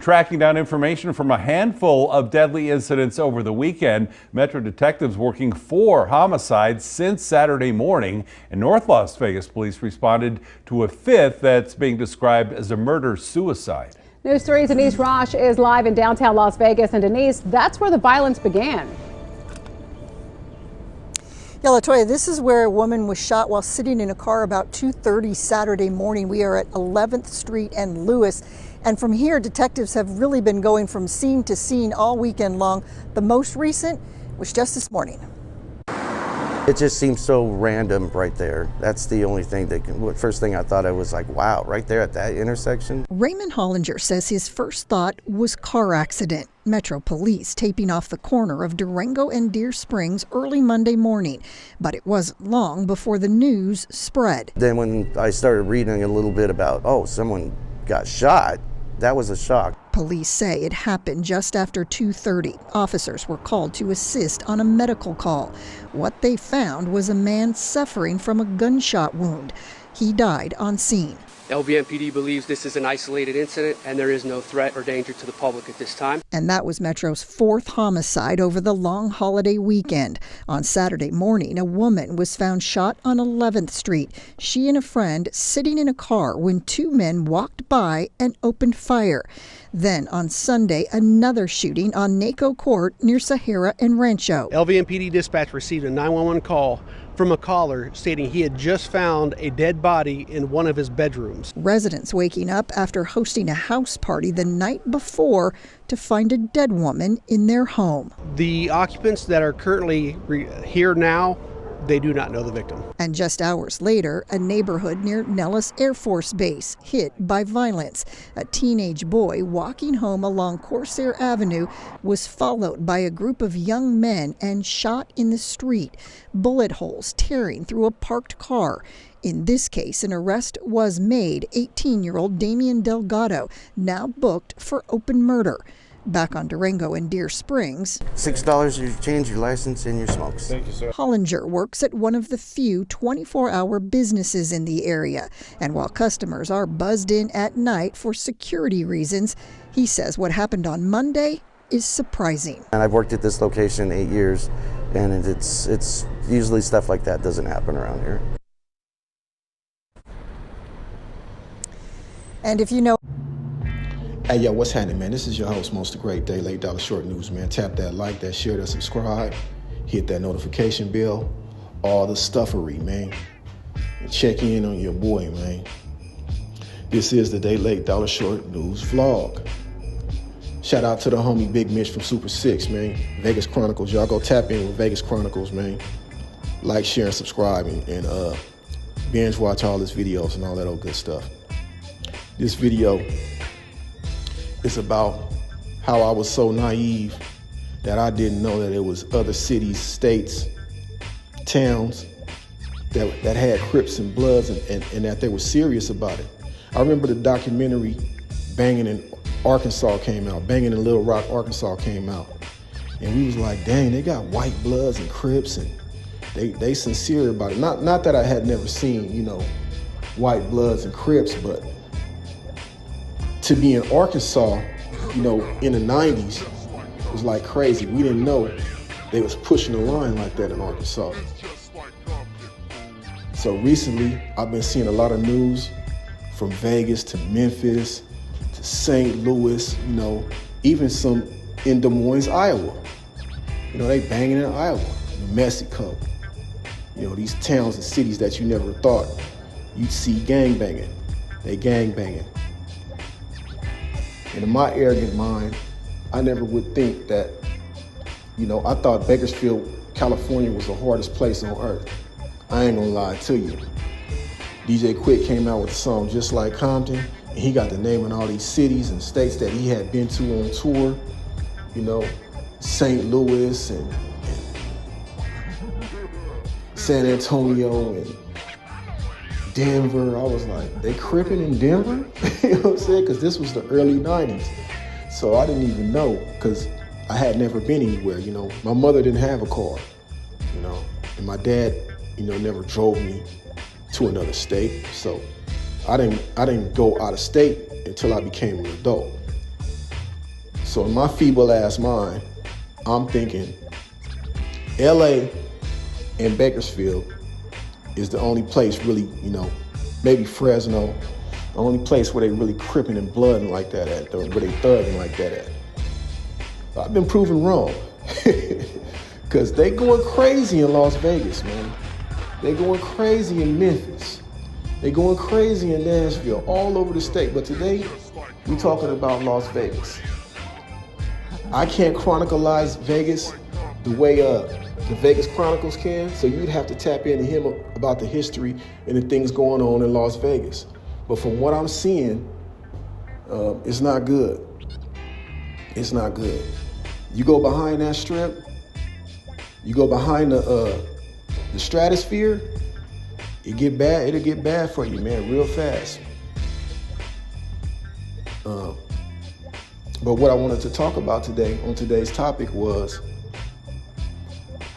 tracking down information from a handful of deadly incidents over the weekend. Metro detectives working 4 homicides since Saturday morning, and North Las Vegas police responded to a 5th that's being described as a murder-suicide. News 3's Denise Rosh is live in downtown Las Vegas. And Denise, that's where the violence began. Yeah, Latoya, this is where a woman was shot while sitting in a car about 2:30 Saturday morning. We are at 11th Street and Lewis. And from here, detectives have really been going from scene to scene all weekend long. The most recent was just this morning. It just seems so random right there. That's the only thing first thing I thought, I was like, wow, right there at that intersection. Raymond Hollinger says his first thought was car accident. Metro Police taping off the corner of Durango and Deer Springs early Monday morning. But it wasn't long before the news spread. Then when I started reading a little bit about, oh, someone got shot, that was a shock. Police say it happened just after 2:30. Officers were called to assist on a medical call. What they found was a man suffering from a gunshot wound. He died on scene. LVMPD believes this is an isolated incident and there is no threat or danger to the public at this time. And that was Metro's 4th homicide over the long holiday weekend. On Saturday morning, a woman was found shot on 11th Street. She and a friend sitting in a car when 2 men walked by and opened fire. Then on Sunday, another shooting on NACO Court near Sahara and Rancho. LVMPD dispatch received a 911 call from a caller stating he had just found a dead body in one of his bedrooms. Residents waking up after hosting a house party the night before to find a dead woman in their home. The occupants that are currently here now, they do not know the victim. And just hours later, a neighborhood near Nellis Air Force Base hit by violence. A teenage boy walking home along Corsair Avenue was followed by a group of young men and shot in the street. Bullet holes tearing through a parked car. In this case, an arrest was made. 18-year-old Damian Delgado, now booked for open murder. Back on Durango and Deer Springs, $6 you change your license and your smokes. Thank you, sir. Hollinger works at one of the few 24-hour businesses in the area. And while customers are buzzed in at night for security reasons, he says what happened on Monday is surprising. And I've worked at this location 8 years, and it's usually stuff like that doesn't happen around here. And if you know... Hey, yo, what's happening, man? This is your host, Mosethegreat, Day Late Dollar Short News, man. Tap that like, that share, that subscribe, hit that notification bell, all the stuffery, man. And check in on your boy, man. This is the Day Late Dollar Short News vlog. Shout out to the homie Big Mitch from Super 6, man. Vegas Chronicles, y'all go tap in with Vegas Chronicles, man. Like, share, and subscribe, and binge watch all his videos and all that old good stuff. This video is about how I was so naive that I didn't know that it was other cities, states, towns that had Crips and Bloods and that they were serious about it. I remember the documentary Banging in Arkansas came out, Banging in Little Rock, Arkansas came out. And we was like, dang, they got white Bloods and Crips and they sincere about it. Not that I had never seen, white Bloods and Crips, but to be in Arkansas, in the 90s, was like crazy. We didn't know they was pushing the line like that in Arkansas. So recently, I've been seeing a lot of news from Vegas to Memphis to St. Louis, even some in Des Moines, Iowa. They banging in Iowa, New Mexico. These towns and cities that you never thought you'd see gang banging. They gang banging. And in my arrogant mind, I never would think that, I thought Bakersfield, California was the hardest place on earth. I ain't gonna lie to you. DJ Quick came out with a song just like Compton, and he got the name in all these cities and states that he had been to on tour, St. Louis and San Antonio and Denver. I was like, they cripping in Denver? You know what I'm saying? Because this was the early 90s. So I didn't even know, because I had never been anywhere, My mother didn't have a car, and my dad, never drove me to another state. So I didn't go out of state until I became an adult. So in my feeble ass mind, I'm thinking LA and Bakersfield is the only place really, maybe Fresno, the only place where they really cripping and blooding like that at, where they thugging like that at. I've been proven wrong. Because they going crazy in Las Vegas, man. They going crazy in Memphis. They going crazy in Nashville, all over the state. But today, we talking about Las Vegas. I can't chronicleize Vegas the way the Vegas Chronicles can, so you'd have to tap into him about the history and the things going on in Las Vegas. But from what I'm seeing, it's not good. It's not good. You go behind that strip, you go behind the stratosphere, it'll get bad for you, man, real fast. But what I wanted to talk about today on today's topic was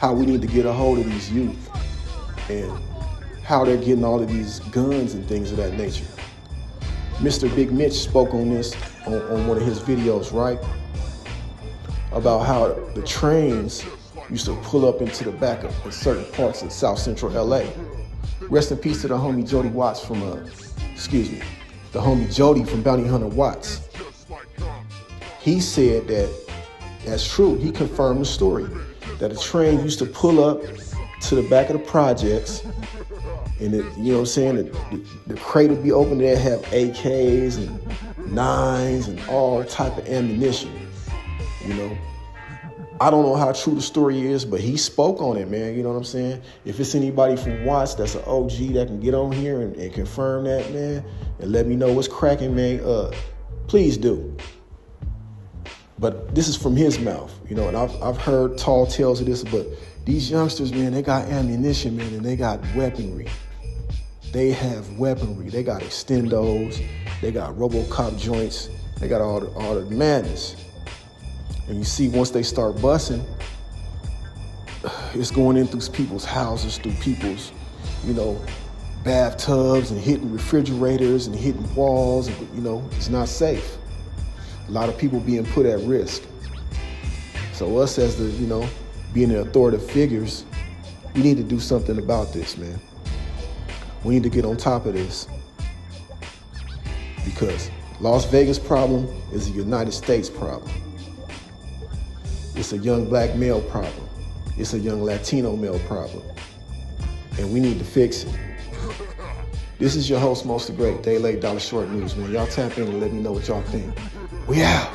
how we need to get a hold of these youth and how they're getting all of these guns and things of that nature. Mr. Big Mitch spoke on this on one of his videos, right? About how the trains used to pull up into the back of certain parts of South Central LA. Rest in peace to the homie Jody Watts from, the homie Jody from Bounty Hunter Watts. He said that's true. He confirmed the story that a train used to pull up to the back of the projects, and the crate would be open there, have AKs and 9s and all type of ammunition. I don't know how true the story is, but he spoke on it, man. You know what I'm saying? If it's anybody from Watts that's an OG that can get on here and confirm that, man, and let me know what's cracking, man, please do. But this is from his mouth, and I've heard tall tales of this, but these youngsters, man, they got ammunition, man, and they got weaponry. They have weaponry. They got extendos. They got RoboCop joints. They got all the madness. And you see, once they start busting, it's going in through people's houses, through people's, bathtubs and hitting refrigerators and hitting walls. It's not safe. A lot of people being put at risk. So us as being the authoritative figures, we need to do something about this, man. We need to get on top of this. Because Las Vegas problem is a United States problem. It's a young black male problem. It's a young Latino male problem. And we need to fix it. This is your host, Mosethegreat, Day Late, Dollar Short News, man. Y'all tap in and let me know what y'all think. We out.